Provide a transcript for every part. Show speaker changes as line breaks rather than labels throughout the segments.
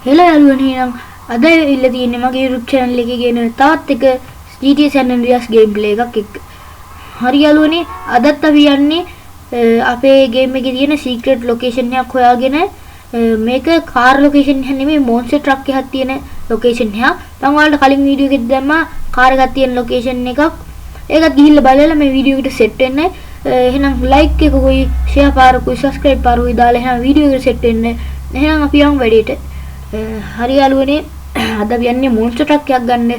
හෙලා යාළුවනේ නම් අද ඉල්ල තියෙන්නේ මගේ YouTube channel එකේ ගෙන තවත් එක GTA San Andreas gameplay එකක් එක්ක. හරි යාළුවනේ අදත් අපි යන්නේ අපේ game එකේ තියෙන secret location එකක් හොයාගෙන මේක car location එක නෙමෙයි monster truck එකක් තියෙන location එක. මම ඔයාලට කලින් වීඩියෝ එකෙත් දැම්මා car එකක් තියෙන location එකක්. ඒකත් ගිහිල්ලා බලලා මේ වීඩියෝ එකට set වෙන්න. එහෙනම් like එකකුයි share පාරකුයි subscribe පාරකුයි දාලා එහෙනම් වීඩියෝ එකට set වෙන්න. එහෙනම් අපි යමු වැඩේට. හරි යාළුවනේ අද අපි යන්නේ monster truck එකක් ගන්න.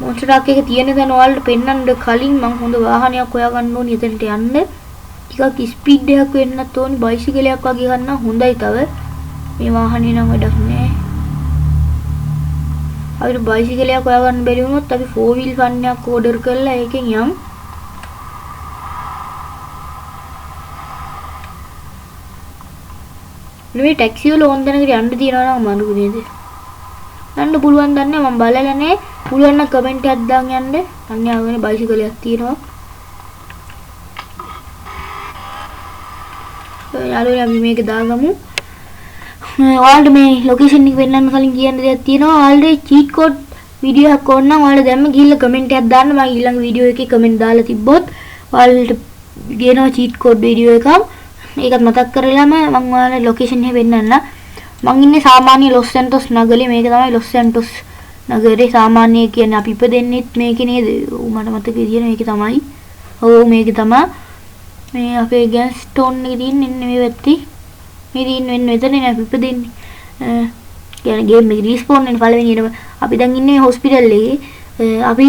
monster truck එක තියෙන තැන ඔයාලට පෙන්වන්න කලින් මම හොඳ වාහනයක් හොයාගන්න ඕනි එතනට යන්න. ටිකක් ස්පීඩ් එකක් වෙන්නත් ඕනි බයිසිකලයක් වගේ ගන්න හොඳයි තව. මේ වාහනේ නම් වැඩක් නෑ. අපිට බයිසිකලයක් හොයාගන්න බැරි වුණොත් අපි 4 wheel ෆන් එකක් ඕඩර් කරලා ඒකෙන් යමු. මේ ටැක්සි වල ඕන දැනකට යන්න තියනවා නම් මනුරු නේද? යන්න පුළුවන් දන්නේ මම බලලා නැහැ. පුළුවන් නම් කමෙන්ට් එකක් දාන් යන්න. අන්නේ ආවනේ බයිසිකලයක් තියෙනවා. යාළුවනේ අපි මේක දාගමු. ඔයාලට මේ ලොකේෂන් එක වෙන්නන්න කලින් කියන්න දෙයක් තියෙනවා. ඔයාලට චීට් කෝඩ් වීඩියෝ එකක් ඕන නම් ඔයාලා දැම්ම ගිහිල්ලා කමෙන්ට් එකක් දාන්න. මම ඊළඟ වීඩියෝ එකේ කමෙන්ට් දාලා තිබ්බොත් ඔයාලට ගේනවා චීට් කෝඩ් වීඩියෝ එකක්. ඒකත් මතක් කරලාම මම ඔයාලට ලොකේෂන් එක වෙන්නන්න. මං ඉන්නේ සාමාන්‍ය ලොස් සැන්ටෝස් නගරේ. මේක තමයි ලොස් සැන්ටෝස් නගරේ සාමාන්‍ය කියන්නේ අපි ඉපදෙන්නෙත් මේකේ නේද? මට මතක විදියට මේක තමයි. ඔව් මේක තමයි. මේ අපේ ගෑස් ස්ටෝන් එකේ තියෙන්නේ මේ පැත්තේ. මේ තියෙන්නේ මෙතන නේ අපි ඉපදෙන්නේ. කියන්නේ ගේම් එකේ රිස්පෝන් වෙන පළවෙනියටම අපි දැන් ඉන්නේ හොස්පිටල් එකේ. අපි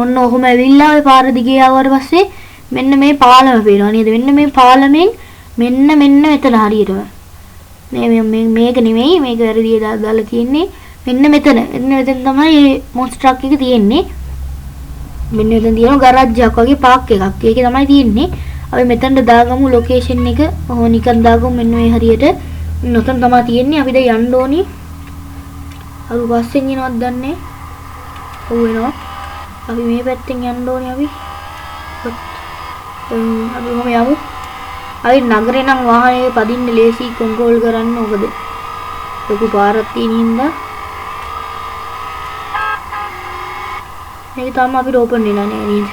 ඔන්න ඔහොම ඇවිල්ලා ඔය පාර දිගේ ආවට පස්සේ මෙන්න මේ පාලම පේනවා නේද? මෙන්න මේ පාලමෙන් මෙන්න මෙතන හරියටම මේක නෙමෙයි මේක වැරදිය දාලා තියෙන්නේ මෙන්න මෙතන තමයි monster truck එක තියෙන්නේ මෙන්න මෙතන තියෙන ගරාජ් එකක් වගේ පාක් එකක් ඒකේ තමයි තියෙන්නේ අපි මෙතනට දාගමු ලොකේෂන් එක ඔහොම නිකන් දාගමු මෙන්න මේ හරියට මෙතන තමයි තියෙන්නේ අපි දැන් යන්න ඕනි අරු පස්සෙන් එනවද දන්නේ ඔව් එනවා අපි මේ පැත්තෙන් යන්න ඕනි අපි ඔහොම යමු අයි නගරේ නම් වාහනේ පදින්න ලේසි කන්ට්‍රෝල් කරන්න මොකද ලොකු පාරක් තියෙන හින්දා මේක තාම අපිට ඕපන් වෙලා නෑ නේද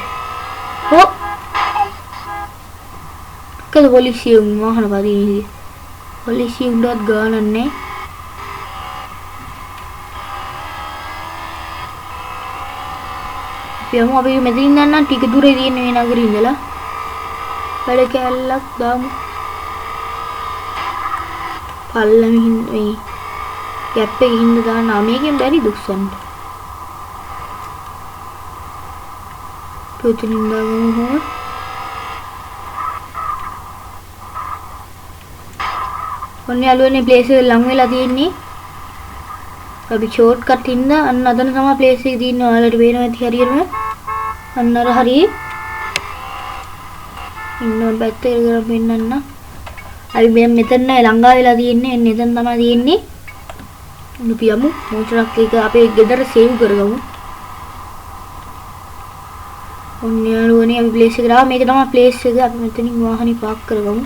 ඔව් කද පොලිසිය වාහන පදින්නේ පොලිසිය උඩත් ගානක් නෑ යමු අපි මෙතනින් යන්න ටික දුරේ තියෙන මේ නගරේ ඉඳලා වැඩ කැලලක් දාමු පල්ලමින් මේ ගැප් එකේ හින්ද දාන්න මේකෙන් බැරි දුස්සන්න පුතුලින් දාගමු හොම ඔන්න යාළුවනේ ප්ලේස් එක ලඟ වෙලා තියෙන්නේ අපි ෂෝට් කට් හින්ද අන්න අතන තමයි ප්ලේස් එක තියෙන්නේ ඔයාලට පේනවා ඇති හරියටම අන්න අර හරියේ ඉන්නෝන් පැත්තට කරලා පෙන්නන්න. අපි මෙතන ලංගා වෙලා තියෙන්නේ. එන්න එතන තමයි තියෙන්නේ. අපි යමු. monster truck එක අපේ ගෙදර සේව් කරගමු. ඔන්න යාළුවනේ අපි ප්ලේස් එකට ආවා. මේක තමයි ප්ලේස් එක. අපි මෙතනින් වාහනේ පාක් කරගමු.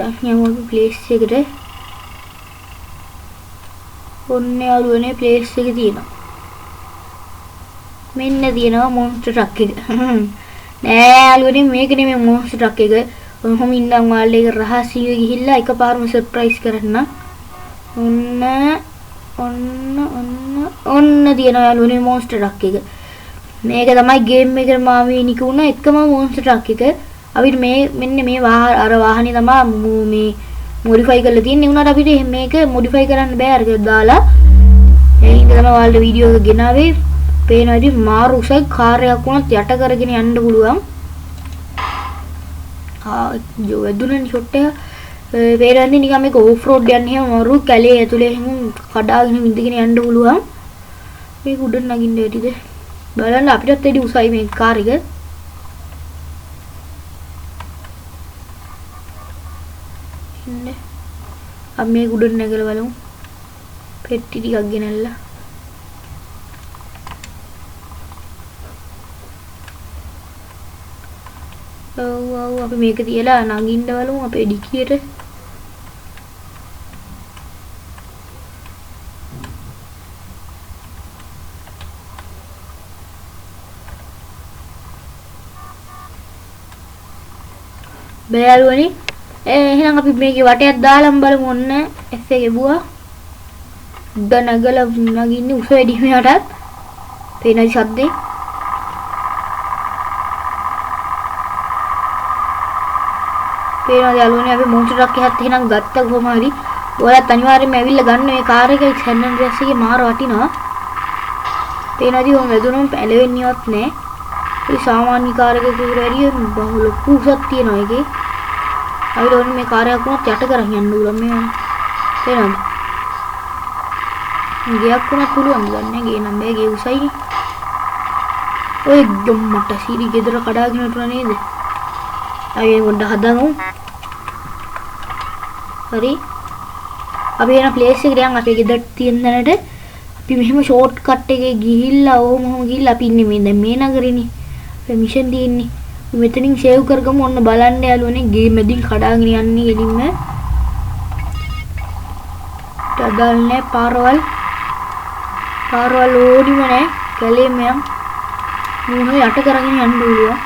දැන් යමු අපි ප්ලේස් එකට. ඔන්න යාළුවනේ ප්ලේස් එක තියෙනවා. මෙන්න තියෙනවා monster truck එක. නෑ යාළුවනේ මේක නෙමෙයි monster truck එක. ඔහොම ඉන්නම් ඔයාලට ඒක රහසියව ගිහිල්ලා එකපාරම සර්ප්‍රයිස් කරන්න. ඔන්න තියෙනවා යාළුවනේ monster truck එක. මේක තමයි ගේම් එකේ මාව නික වුණ එකම monster truck එක. අපිට මෙන්න මේ අර වාහනේ තමයි මේ මොඩිෆයි කරලා තියෙන්නේ. උනාට අපිට මේක මොඩිෆයි කරන්න බෑ අරක දාලා. ඒ හින්දා තමයි ඔයාලට වීඩියෝ එක ගෙනාවේ. පේනවා ඉතින් මාරු උසයි කාර් එකක් වුණත් යට කරගෙන යන්න පුළුවන්. වැදුනනේ ෂොට් එක. පේරන්නේ නිකන් මේක ඕෆ් රෝඩ් යන්නේ හැම මාරු කැලේ ඇතුලේ හැම කඩාගෙන විඳගෙන යන්න පුළුවන්. මේක උඩ නගින්න ඇතිද? බලන්න අපිටත් වැඩි උසයි මේ කාර් එක. ඉන්න. අපි මේක උඩ නැගලා බලමු. පෙට්ටි ටිකක් ගෙනල්ලා ඔව් අපි මේක තියලා නගින්න බලමු අපේ ඩිකියට. බෑරුවනේ එහෙනම් අපි මේකේ වටයක් දාලම බලමු ඔන්න F එක ගෙවුවා. දනගල නගින්නේ උස වැඩි මෙහාටත්. පේනයි සද්දේ. පේනවාද යාළුවනේ අපි මොන්ස්ටර් එකක් එහෙත් එහෙනම් ගත්තා කොහොම හරි. ඔයාලත් අනිවාර්යයෙන්ම ඇවිල්ලා ගන්න මේ කාර් එක සැන් ඇන්ඩ්‍රියාස් එකේ මාර වටිනවා. පේනවාද ඔය වැදුනම පැලවෙන්නේවත් නැහැ. ඒ සාමාන්‍ය කාර් එකකට වැඩිය ලොකු උසක් තියෙනවා ඒකේ. අපිට ඕනේ මේ කාර් එකක් වුණත් යට කරන් යන්න උලම් මේ. පේනවද? ගියක් වුණත් පුළුවන් ගන්න ගේ නම් බෑ ගේ උසයි. ඔය ගොම්මට සීරි ගෙදර කඩාගෙන යනවා නේද? අය පොඩ්ඩ හදමු. හරි. අපි යන ප්ලේස් එකට යන් අපේ ගෙදර තියෙන දැනට අපි මෙහෙම ෂෝට් කට් එකේ ගිහිල්ලා ඕමම ගිහිල්ලා අපි ඉන්නේ මේ දැන් මේ නගරේනේ. අපේ මිෂන් තියෙන්නේ. මෙතනින් සේව් කරගමු ඔන්න බලන්න යාළුවනේ ගේ මැදින් කඩාගෙන යන්නේ ගෙලින්ම. ඩඩල්නේ පාරවල් ඕඩිම නෑ කැලේ මයන් මොන යට කරගෙන යන්න ඕවා.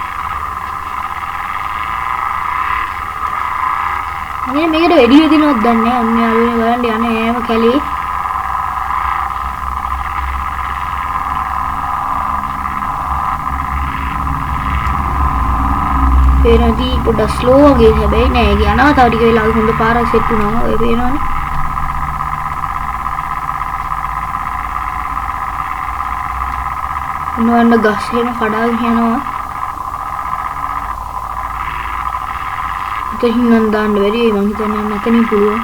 මේ මේකට වෙඩි වෙදිනවද දන්නේ නැහැ. ඔන්න යාළුවනේ බලන්න යන්නේ ඈම කැලේ. පේනදී පොඩ්ඩක් ස්ලෝ වගේ හැබැයි නෑ යනවා තව ටික වෙලාවක හොඳ පාරක් සෙට් වුණා. ඔය පේනවනේ. මොනවන්න ගස් එහෙම කඩාගෙන යනවා. ඉතින් නම් දාන්න බැරි මං හිතන්නේ නැතනින් පුළුවන්.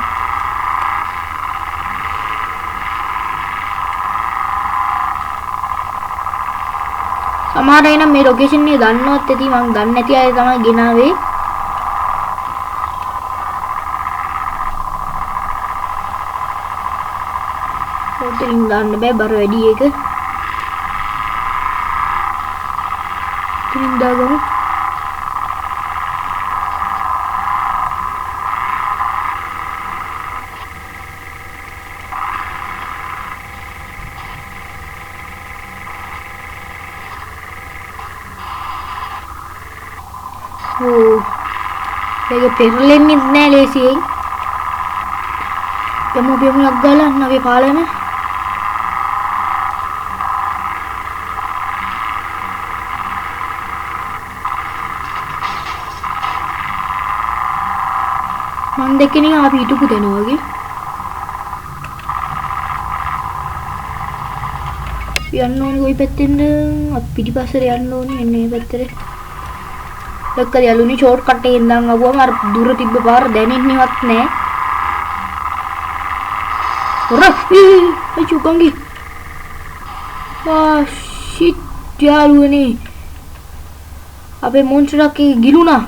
සමහර අය නම් මේ ලොකේෂන් එක දන්නවත් ඇති මං දන්නේ නැති අය තමයි ගෙනාවේ. ඔතනින් දාන්න බෑ බර වැඩි එක. ඉතින් දාගමු. ඒක පෙරලෙන්නේ නැහැ ලේසියෙන්. යමු යක් ගාලා අපි පාලන. මන් දෙකේ නිකන් අපි හිටපු දෙනවා වගේ. යන්න ඕනේ කොයි පැත්තෙන්ද? අපි පිටිපස්සට යන්න ඕනේ එන්නේ මේ පැත්තට. ලොක්කද යාළුවනේ ෂෝට් කට් එකෙන් ඉඳන් ආවම අර දුර තිබ්බ පාර දැනෙන්නේවත් නැහැ. චුකංගි. ෂිට් යාළුවනේ. අපේ මොන්ස්ටර් එකේ ගිලුණා.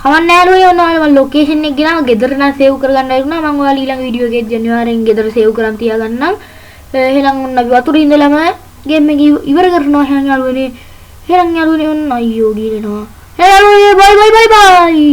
කවන්න යාළුවනේ ඔන්න මම ලොකේෂන් එක ගෙනාව ගෙදර නම් සේව් කරගන්න ආරුණා. මම ඔයාලා ඊළඟ වීඩියෝ එකේ අනිවාර්යෙන් ගෙදර සේව් කරන් තියාගන්නම්. එහෙනම් ඔන්න අපි වතුරේ ඉඳලම ගේම් එක ඉවර කරනවා යාළුවනේ. Herang යාළුවනේ ඔන්න අයියෝ ගිලෙනවා. යාළුවනේ බයි බයි බයි බයි.